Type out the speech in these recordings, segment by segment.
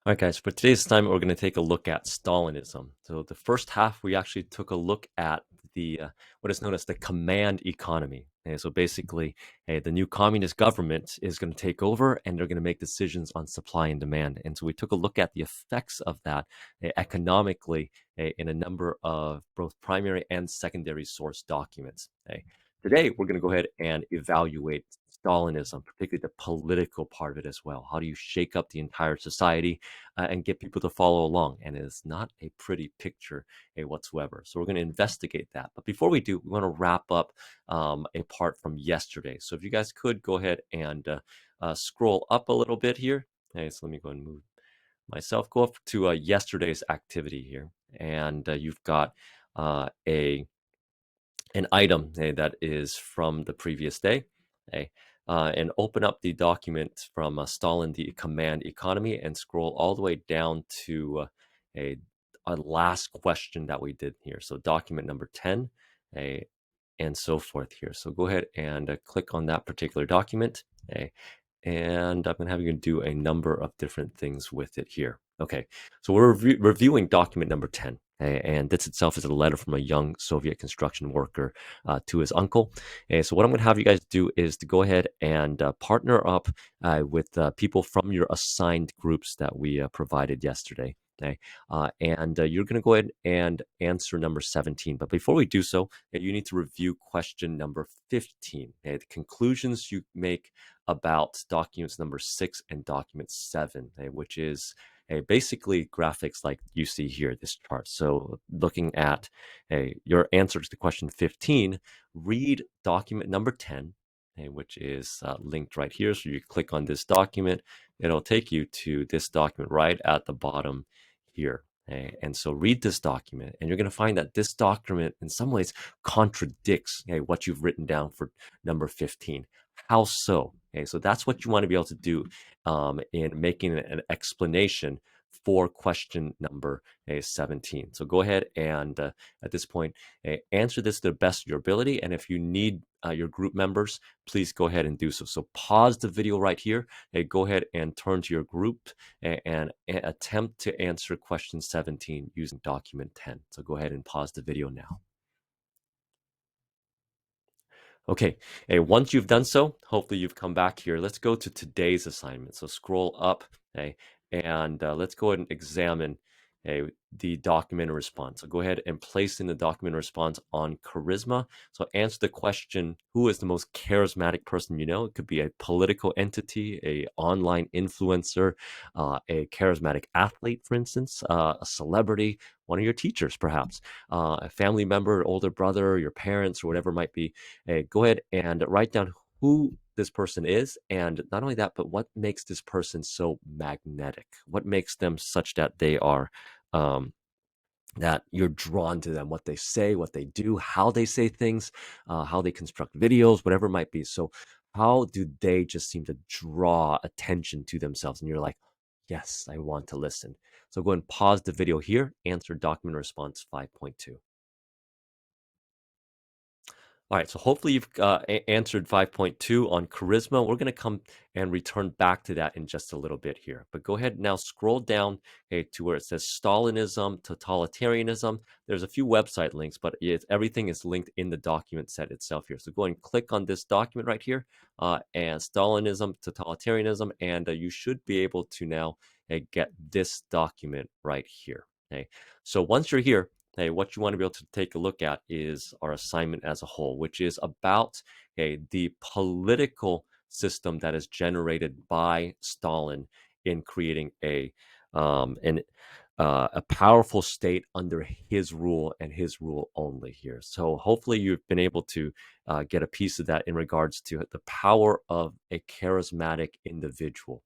All right, guys, for today's assignment, we're going to take a look at Stalinism. So the first half, we actually took a look at the what is known as the command economy. And so basically, the new communist government is going to take over and they're going to make decisions on supply and demand. And so we took a look at the effects of that economically in a number of both primary and secondary source documents. Today, we're going to go ahead and evaluate Stalinism, particularly the political part of it as well. How do you shake up the entire society and get people to follow along? And it is not a pretty picture whatsoever. So we're going to investigate that. But before we do, we want to wrap up a part from yesterday. So if you guys could go ahead and scroll up a little bit here. Okay, so let me go and move myself. Go up to yesterday's activity here. And you've got a an item that is from the previous day, and open up the document from Stalin, the command economy, and scroll all the way down to a, a last question that we did here. So document number 10, and so forth here. So go ahead and click on that particular document, and I'm going to have you do a number of different things with it here. Okay, so we're reviewing document number 10. And this itself is a letter from a young Soviet construction worker to his uncle. So what I'm going to have you guys do is to go ahead and partner up with people from your assigned groups that we provided yesterday. Okay, and you're going to go ahead and answer number 17. But before we do so, you need to review question number 15. The conclusions you make about documents number 6 and document 7, which is basically graphics like you see here, this chart. So looking at your answer to question 15, read document number 10, which is linked right here. So you click on this document, it'll take you to this document right at the bottom here. And so read this document, and you're going to find that this document in some ways contradicts what you've written down for number 15. How so? So that's what you want to be able to do in making an explanation for question number 17. So go ahead and at this point, answer this to the best of your ability. And if you need your group members, please go ahead and do so. So pause the video right here. Go ahead and turn to your group and attempt to answer question 17 using document 10. So go ahead and pause the video now. Okay, once you've done so, hopefully you've come back here. Let's go to today's assignment. So scroll up, and let's go ahead and examine the document response. So go ahead and place in the document response on charisma. So answer the question, who is the most charismatic person you know? It could be a political entity, a online influencer, a charismatic athlete, for instance, a celebrity, one of your teachers, perhaps, a family member, older brother, your parents, or whatever it might be. Go ahead and write down who this person is, and not only that, but what makes this person so magnetic? What makes them such that they are that you're drawn to them, what they say, what they do, how they say things, how they construct videos, whatever it might be. So how do they just seem to draw attention to themselves? And you're like, yes, I want to listen. So go and pause the video here, answer document response 5.2. All right, so hopefully you've answered 5.2 on charisma. We're going to come and return back to that in just a little bit here. But go ahead and now scroll down to where it says Stalinism, Totalitarianism. There's a few website links, but everything is linked in the document set itself here. So go and click on this document right here, and Stalinism, Totalitarianism, and you should be able to now get this document right here. Okay, so once you're here, what you want to be able to take a look at is our assignment as a whole, which is about the political system that is generated by Stalin in creating a powerful state under his rule and his rule only here. So hopefully you've been able to get a piece of that in regards to the power of a charismatic individual.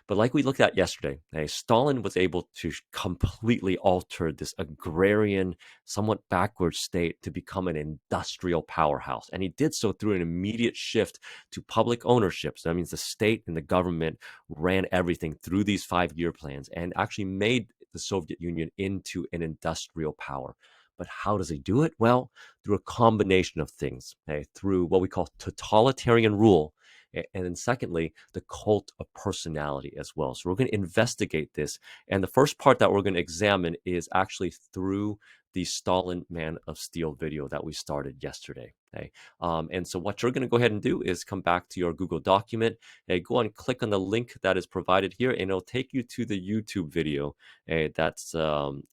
But like we looked at yesterday, Stalin was able to completely alter this agrarian, somewhat backward state to become an industrial powerhouse. And he did so through an immediate shift to public ownership. So that means the state and the government ran everything through these 5-year plans and actually made the Soviet Union into an industrial power. But how does he do it? Well, through a combination of things, through what we call totalitarian rule, And then secondly, the cult of personality as well. So we're going to investigate this. And the first part that we're going to examine is actually through the Stalin Man of Steel video that we started yesterday. Okay. And so what you're going to go ahead and do is come back to your Google document, go and click on the link that is provided here, and it'll take you to the YouTube video that's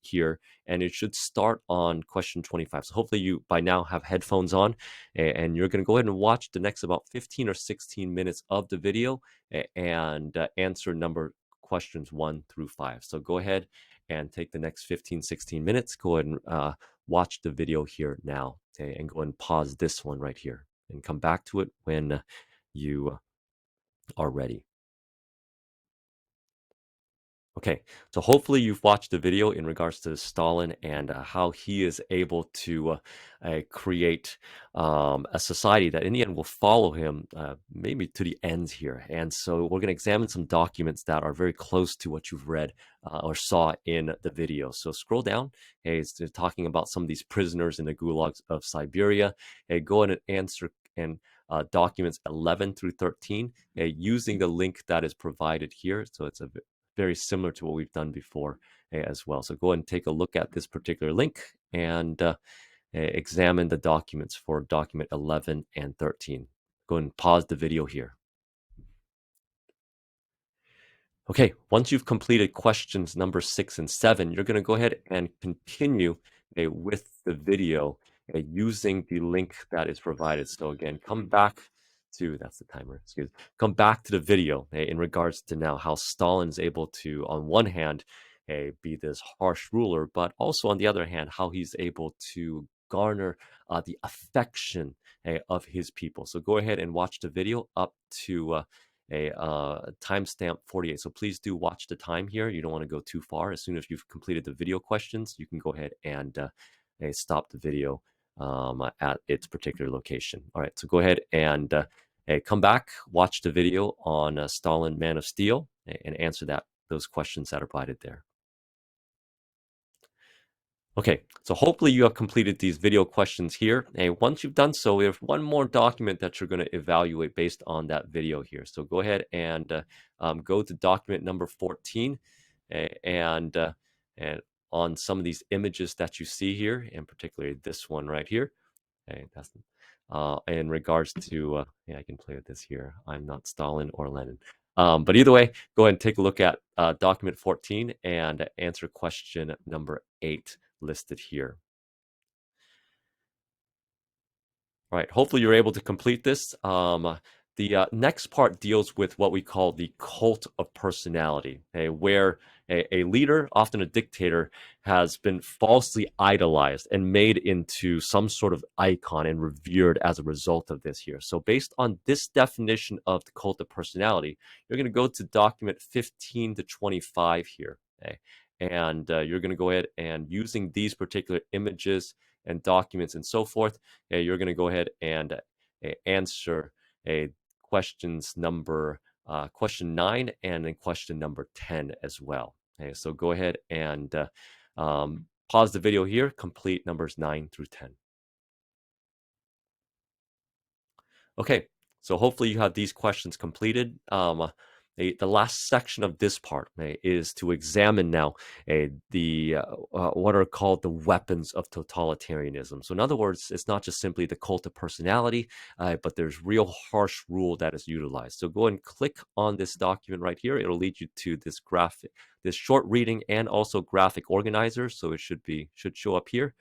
here, and it should start on question 25. So hopefully you by now have headphones on, and you're going to go ahead and watch the next about 15 or 16 minutes of the video and answer number questions 1 through 5. So go ahead and take the next 15, 16 minutes. Go ahead and watch the video here now, okay, and go and pause this one right here and come back to it when you are ready. Okay, so hopefully you've watched the video in regards to Stalin and how he is able to create a society that in the end will follow him maybe to the ends here. And so we're going to examine some documents that are very close to what you've read or saw in the video. So scroll down. Hey, it's talking about some of these prisoners in the gulags of Siberia. Hey, go ahead and answer and documents 11 through 13 using the link that is provided here. So it's a very similar to what we've done before as well. So go ahead and take a look at this particular link and examine the documents for document 11 and 13. Go ahead and pause the video here. Okay, once you've completed questions number 6 and 7, you're going to go ahead and continue with the video using the link that is provided. So again, come back to, that's the timer, excuse me, come back to the video in regards to now how Stalin's able to, on one hand, be this harsh ruler, but also on the other hand, how he's able to garner the affection of his people. So go ahead and watch the video up to a timestamp 48. So please do watch the time here. You don't want to go too far. As soon as you've completed the video questions, you can go ahead and stop the video at its particular location. All right, so go ahead and come back, watch the video on Stalin Man of Steel, and answer those questions that are provided there. Okay, so hopefully you have completed these video questions here. And once you've done so, we have one more document that you're going to evaluate based on that video here. So go ahead and go to document number 14 and on some of these images that you see here, and particularly this one right here. Okay, that's in regards to, yeah, I can play with this here. I'm not Stalin or Lenin. But either way, go ahead and take a look at document 14 and answer question number 8 listed here. All right, hopefully you're able to complete this. The next part deals with what we call the cult of personality, where a leader, often a dictator, has been falsely idolized and made into some sort of icon and revered as a result of this here. So based on this definition of the cult of personality, you're going to go to document 15 to 25 here. Okay? And you're going to go ahead and using these particular images and documents and so forth, you're going to go ahead and answer questions number question 9 and then question number 10 as well. Okay, so go ahead and pause the video here, complete numbers 9 through 10. Okay, so hopefully you have these questions completed. The last section of this part is to examine now what are called the weapons of totalitarianism. So in other words, it's not just simply the cult of personality, but there's real harsh rule that is utilized. So go and click on this document right here. It'll lead you to this graphic, this short reading and also graphic organizer. So it should show up here.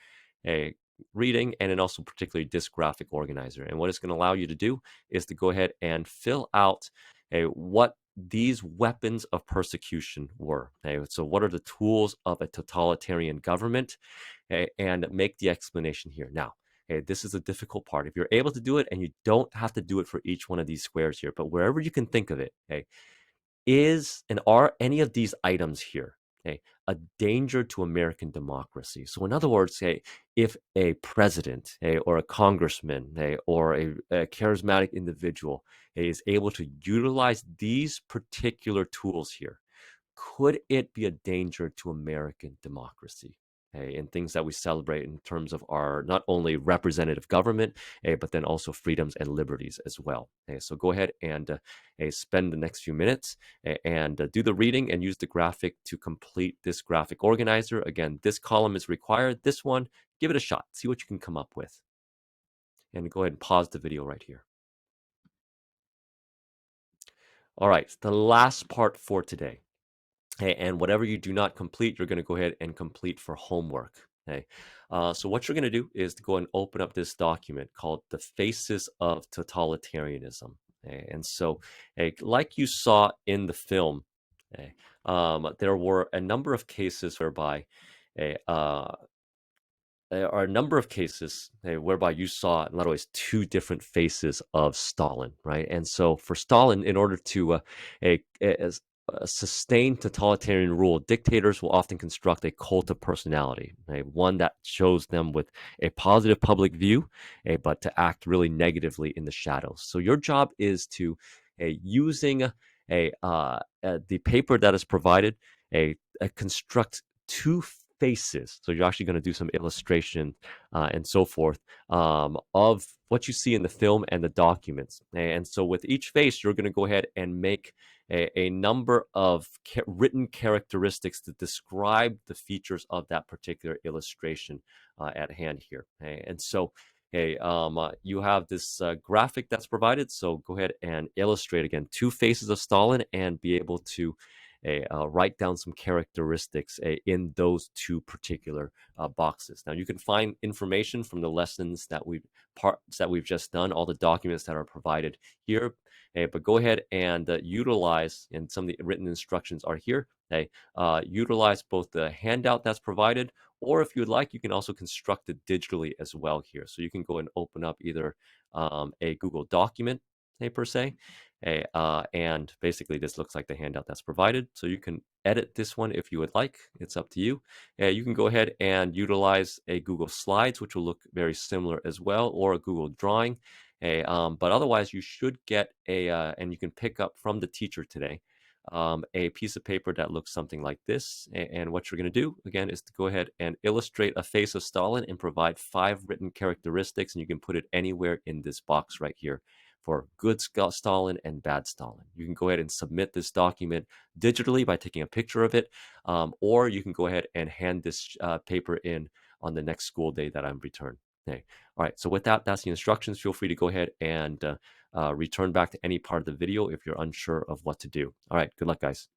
Reading and then also particularly this graphic organizer. And what it's going to allow you to do is to go ahead and fill out what these weapons of persecution were. So what are the tools of a totalitarian government, and make the explanation here. Now, this is a difficult part. If you're able to do it, and you don't have to do it for each one of these squares here, but wherever you can think of it, are any of these items here a danger to American democracy? So in other words, if a president or a congressman or a charismatic individual is able to utilize these particular tools here, could it be a danger to American democracy? and things that we celebrate in terms of our not only representative government, but then also freedoms and liberties as well. So go ahead and spend the next few minutes and do the reading and use the graphic to complete this graphic organizer. Again, this column is required. This one, give it a shot. See what you can come up with. And go ahead and pause the video right here. All right, the last part for today. And whatever you do not complete, you're going to go ahead and complete for homework. Okay. So what you're going to do is to go and open up this document called The Faces of Totalitarianism. Okay. And so, like you saw in the film, okay, there were a number of cases whereby there are a number of cases whereby you saw, in a lot of ways, two different faces of Stalin, right? And so, for Stalin, in order to sustain totalitarian rule, dictators will often construct a cult of personality, one that shows them with a positive public view, but to act really negatively in the shadows. So, your job is to, using the paper that is provided, construct two faces. So you're actually going to do some illustration and so forth of what you see in the film and the documents. And so with each face, you're going to go ahead and make a number of written characteristics to describe the features of that particular illustration at hand here. And so you have this graphic that's provided. So go ahead and illustrate again two faces of Stalin and be able to write down some characteristics in those two particular boxes. Now you can find information from the lessons that we've just done, all the documents that are provided here. But go ahead and utilize, and some of the written instructions are here. Utilize both the handout that's provided, or if you'd like, you can also construct it digitally as well here. So you can go and open up either a Google document, per se, and basically this looks like the handout that's provided. So you can edit this one if you would like. It's up to you. You can go ahead and utilize a Google Slides, which will look very similar as well, or a Google Drawing. But otherwise, you should get and you can pick up from the teacher today, a piece of paper that looks something like this. And what you're going to do, again, is to go ahead and illustrate a face of Stalin and provide 5 written characteristics. And you can put it anywhere in this box right here for good Stalin and bad Stalin. You can go ahead and submit this document digitally by taking a picture of it, or you can go ahead and hand this paper in on the next school day that I'm returned. Okay. All right. So with that, that's the instructions. Feel free to go ahead and return back to any part of the video if you're unsure of what to do. All right. Good luck, guys.